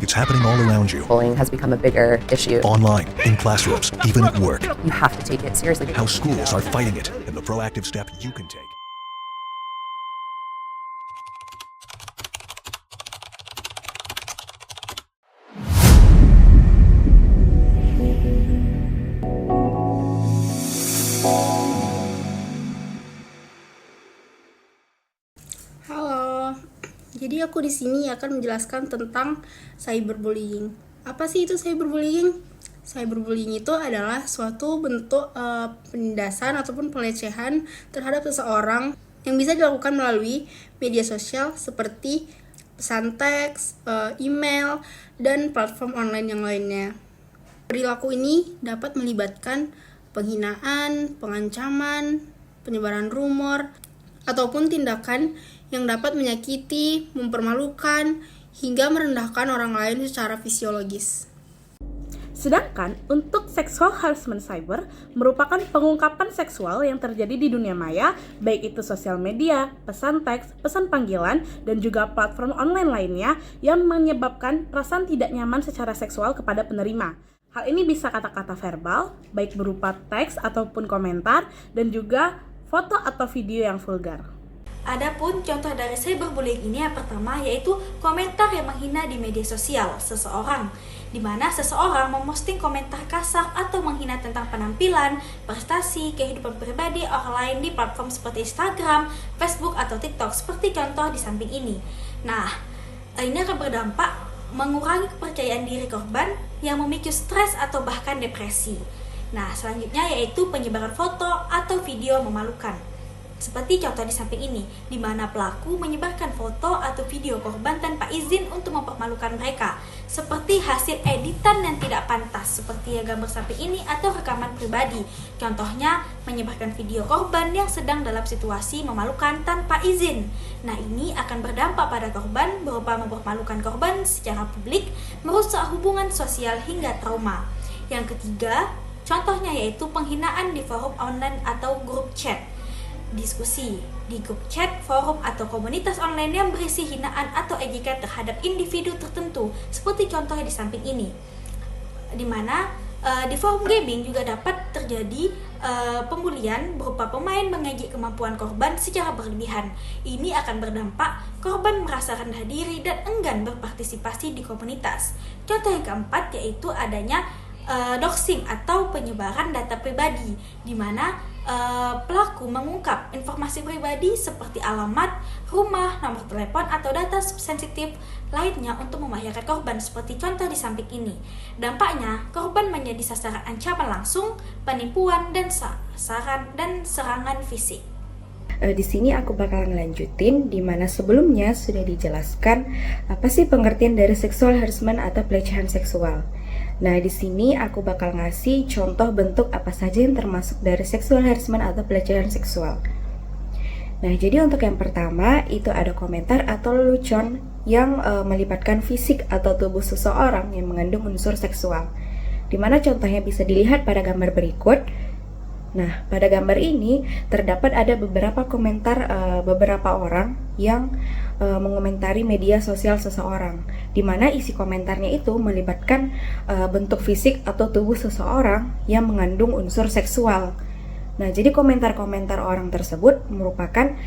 It's happening all around you. Bullying has become a bigger issue. Online, in classrooms, even at work. You have to take it seriously. How schools are fighting it and the proactive step you can take. Halo, jadi aku di sini akan menjelaskan tentang cyberbullying. Apa sih itu cyberbullying? Cyberbullying itu adalah suatu bentuk penindasan ataupun pelecehan terhadap seseorang yang bisa dilakukan melalui media sosial seperti pesan teks, email, dan platform online yang lainnya. Perilaku ini dapat melibatkan penghinaan, pengancaman, penyebaran rumor, ataupun tindakan yang dapat menyakiti, mempermalukan, hingga merendahkan orang lain secara fisiologis. Sedangkan untuk sexual harassment cyber merupakan pengungkapan seksual yang terjadi di dunia maya, baik itu sosial media, pesan teks, pesan panggilan, dan juga platform online lainnya yang menyebabkan perasaan tidak nyaman secara seksual kepada penerima. Hal ini bisa kata-kata verbal, baik berupa teks ataupun komentar, dan juga foto atau video yang vulgar. Adapun contoh dari cyberbullying ini yang pertama yaitu komentar yang menghina di media sosial seseorang, di mana seseorang memposting komentar kasar atau menghina tentang penampilan, prestasi, kehidupan pribadi orang lain di platform seperti Instagram, Facebook, atau TikTok seperti contoh di samping ini. Nah, ini akan berdampak mengurangi kepercayaan diri korban yang memicu stres atau bahkan depresi. Nah, selanjutnya yaitu penyebaran foto atau video memalukan. Seperti contoh di samping ini, di mana pelaku menyebarkan foto atau video korban tanpa izin untuk mempermalukan mereka, seperti hasil editan yang tidak pantas, seperti yang gambar samping ini atau rekaman pribadi. Contohnya, menyebarkan video korban yang sedang dalam situasi memalukan tanpa izin. Nah, ini akan berdampak pada korban berupa mempermalukan korban secara publik, merusak hubungan sosial hingga trauma. Yang ketiga, contohnya yaitu penghinaan di forum online atau grup chat. Diskusi di grup chat, forum, atau komunitas online yang berisi hinaan atau ejekan terhadap individu tertentu, seperti contohnya di samping ini, di mana di forum gaming juga dapat terjadi pembulian berupa pemain mengejek kemampuan korban secara berlebihan. Ini akan berdampak korban merasa rendah diri dan enggan berpartisipasi di komunitas. Contoh yang keempat yaitu adanya doxing atau penyebaran data pribadi, di mana pelaku mengungkap informasi pribadi seperti alamat, rumah, nomor telepon, atau data sensitif lainnya untuk membahayakan korban seperti contoh di samping ini. Dampaknya, korban menjadi sasaran ancaman langsung, penipuan, dan sasaran dan serangan fisik. Di sini aku bakal ngelanjutin di mana sebelumnya sudah dijelaskan apa sih pengertian dari sexual harassment atau pelecehan seksual. Nah, di sini aku bakal ngasih contoh bentuk apa saja yang termasuk dari sexual harassment atau pelecehan seksual. Nah, jadi untuk yang pertama itu ada komentar atau lelucon yang melibatkan fisik atau tubuh seseorang yang mengandung unsur seksual. Di mana contohnya bisa dilihat pada gambar berikut. Nah, pada gambar ini terdapat ada beberapa komentar beberapa orang yang mengomentari media sosial seseorang, di mana isi komentarnya itu melibatkan bentuk fisik atau tubuh seseorang yang mengandung unsur seksual. Nah, jadi komentar-komentar orang tersebut merupakan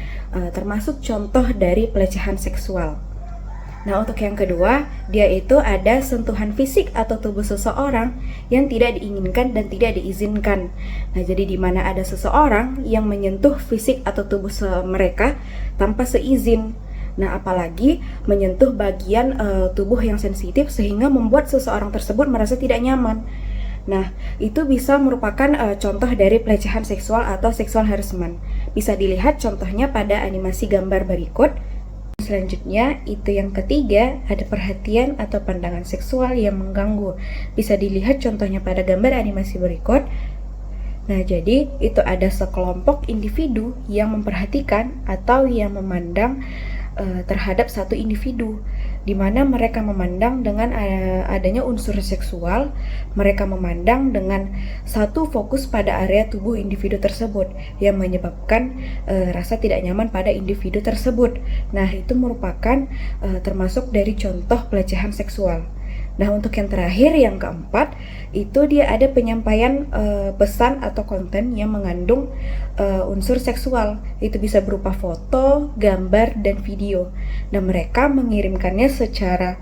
termasuk contoh dari pelecehan seksual. Nah, untuk yang kedua, dia itu ada sentuhan fisik atau tubuh seseorang yang tidak diinginkan dan tidak diizinkan. Nah, jadi di mana ada seseorang yang menyentuh fisik atau tubuh mereka tanpa seizin. Nah, apalagi menyentuh bagian tubuh yang sensitif sehingga membuat seseorang tersebut merasa tidak nyaman. Nah, itu bisa merupakan contoh dari pelecehan seksual atau sexual harassment. Bisa dilihat contohnya pada animasi gambar berikut. Selanjutnya, itu yang ketiga, ada perhatian atau pandangan seksual yang mengganggu. Bisa dilihat contohnya pada gambar animasi berikut. Nah, jadi itu ada sekelompok individu yang memperhatikan atau yang memandang terhadap satu individu, di mana mereka memandang dengan adanya unsur seksual, mereka memandang dengan satu fokus pada area tubuh individu tersebut yang menyebabkan rasa tidak nyaman pada individu tersebut. Nah, itu merupakan termasuk dari contoh pelecehan seksual. Nah, untuk yang terakhir, yang keempat, itu dia ada penyampaian pesan atau konten yang mengandung unsur seksual. Itu bisa berupa foto, gambar, dan video. Dan mereka mengirimkannya secara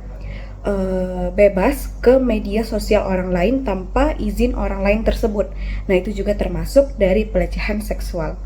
bebas ke media sosial orang lain tanpa izin orang lain tersebut. Nah, itu juga termasuk dari pelecehan seksual.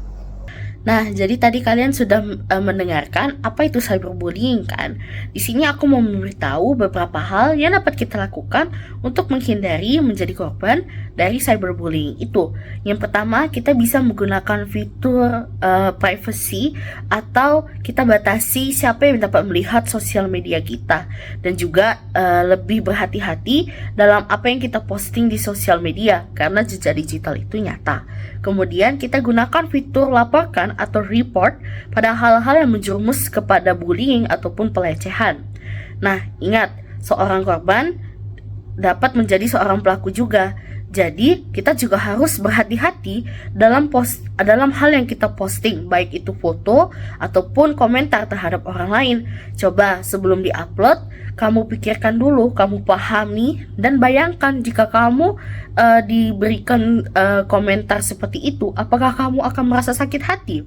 Nah, jadi tadi kalian sudah mendengarkan apa itu cyberbullying kan? Di sini aku mau memberitahu beberapa hal yang dapat kita lakukan untuk menghindari menjadi korban dari cyberbullying itu. Yang pertama, kita bisa menggunakan fitur privacy atau kita batasi siapa yang dapat melihat sosial media kita, dan juga lebih berhati-hati dalam apa yang kita posting di sosial media karena jejak digital itu nyata. Kemudian kita gunakan fitur laporkan atau report pada hal-hal yang menjerumus kepada bullying ataupun pelecehan. Nah, ingat, seorang korban dapat menjadi seorang pelaku juga. Jadi, kita juga harus berhati-hati dalam hal yang kita posting, baik itu foto ataupun komentar terhadap orang lain. Coba sebelum di-upload, kamu pikirkan dulu, kamu pahami, dan bayangkan jika kamu diberikan komentar seperti itu, apakah kamu akan merasa sakit hati?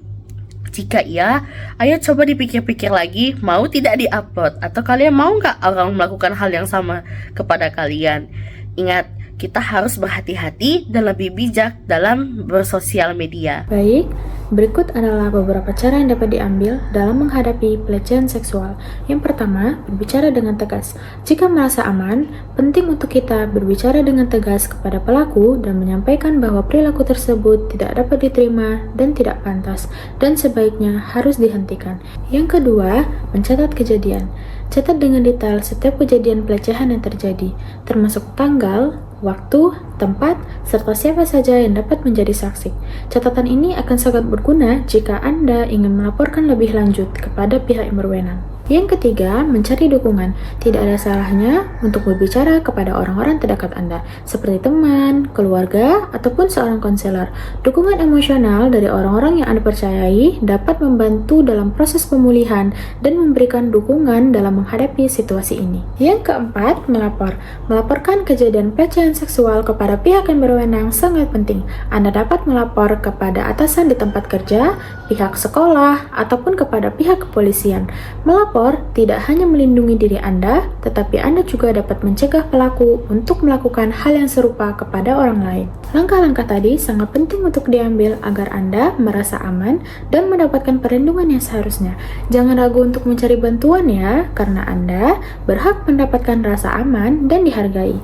Jika iya, ayo coba dipikir-pikir lagi, mau tidak di-upload? Atau kalian mau nggak orang melakukan hal yang sama kepada kalian? Ingat, kita harus berhati-hati dan lebih bijak dalam bersosial media. Baik, berikut adalah beberapa cara yang dapat diambil dalam menghadapi pelecehan seksual. Yang pertama, berbicara dengan tegas. Jika merasa aman, penting untuk kita berbicara dengan tegas kepada pelaku dan menyampaikan bahwa perilaku tersebut tidak dapat diterima dan tidak pantas, dan sebaiknya harus dihentikan. Yang kedua, mencatat kejadian. Catat dengan detail setiap kejadian pelecehan yang terjadi, termasuk tanggal, waktu, tempat, serta siapa saja yang dapat menjadi saksi. Catatan ini akan sangat berguna jika Anda ingin melaporkan lebih lanjut kepada pihak yang berwenang. Yang ketiga, mencari dukungan. Tidak ada salahnya untuk berbicara kepada orang-orang terdekat Anda, seperti teman, keluarga, ataupun seorang konselor. Dukungan emosional dari orang-orang yang Anda percayai dapat membantu dalam proses pemulihan dan memberikan dukungan dalam menghadapi situasi ini. Yang keempat, melapor. Melaporkan kejadian pelecehan seksual kepada pihak yang berwenang sangat penting. Anda dapat melapor kepada atasan di tempat kerja, pihak sekolah, ataupun kepada pihak kepolisian. Melapor tidak hanya melindungi diri Anda, tetapi Anda juga dapat mencegah pelaku untuk melakukan hal yang serupa kepada orang lain. Langkah-langkah tadi sangat penting untuk diambil agar Anda merasa aman dan mendapatkan perlindungan yang seharusnya. Jangan ragu untuk mencari bantuan ya, karena Anda berhak mendapatkan rasa aman dan dihargai.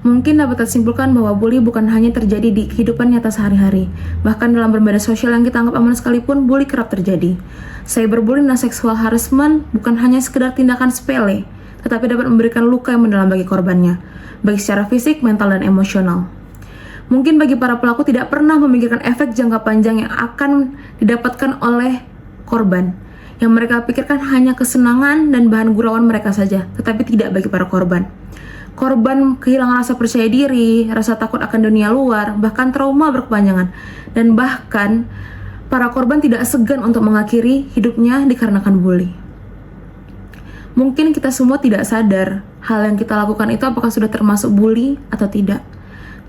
Mungkin dapat tersimpulkan bahwa bully bukan hanya terjadi di kehidupan nyata sehari-hari. Bahkan dalam bermedia sosial yang kita anggap aman sekalipun, bully kerap terjadi. Cyberbullying dan sexual harassment bukan hanya sekedar tindakan sepele, tetapi dapat memberikan luka yang mendalam bagi korbannya, baik secara fisik, mental, dan emosional. Mungkin bagi para pelaku tidak pernah memikirkan efek jangka panjang yang akan didapatkan oleh korban. Yang mereka pikirkan hanya kesenangan dan bahan gurauan mereka saja, tetapi tidak bagi para korban. Korban kehilangan rasa percaya diri, rasa takut akan dunia luar, bahkan trauma berkepanjangan. Dan bahkan, para korban tidak segan untuk mengakhiri hidupnya dikarenakan bully. Mungkin kita semua tidak sadar hal yang kita lakukan itu apakah sudah termasuk bully atau tidak.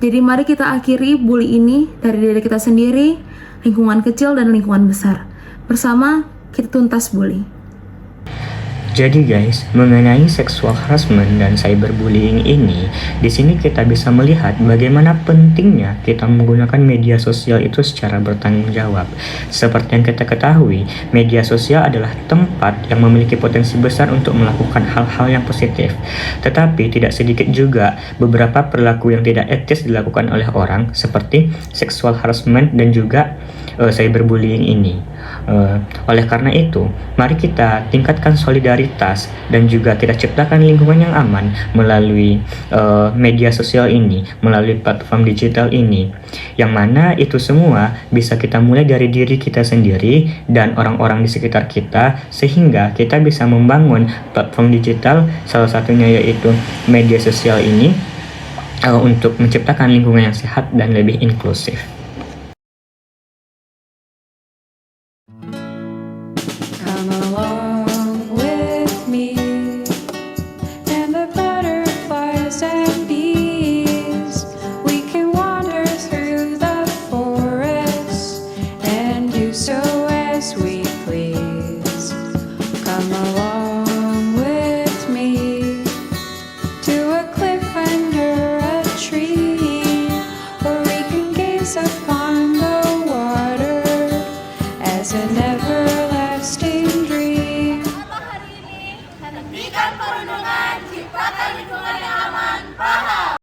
Jadi mari kita akhiri bully ini dari diri kita sendiri, lingkungan kecil dan lingkungan besar. Bersama kita tuntas bully. Jadi guys, mengenai sexual harassment dan cyberbullying ini, di sini kita bisa melihat bagaimana pentingnya kita menggunakan media sosial itu secara bertanggung jawab. Seperti yang kita ketahui, media sosial adalah tempat yang memiliki potensi besar untuk melakukan hal-hal yang positif. Tetapi tidak sedikit juga beberapa perilaku yang tidak etis dilakukan oleh orang, seperti sexual harassment dan juga cyberbullying ini. Oleh karena itu, mari kita tingkatkan solidaritas dan juga kita ciptakan lingkungan yang aman melalui media sosial ini, melalui platform digital ini, yang mana itu semua bisa kita mulai dari diri kita sendiri dan orang-orang di sekitar kita, sehingga kita bisa membangun platform digital, salah satunya yaitu media sosial ini, untuk menciptakan lingkungan yang sehat dan lebih inklusif. Come along with me, and the butterflies sweet, please come along with me to a cliff under a tree where we can gaze upon the water as an everlasting dream. Hentikan perundungan, ciptakan lingkungan yang aman, paham.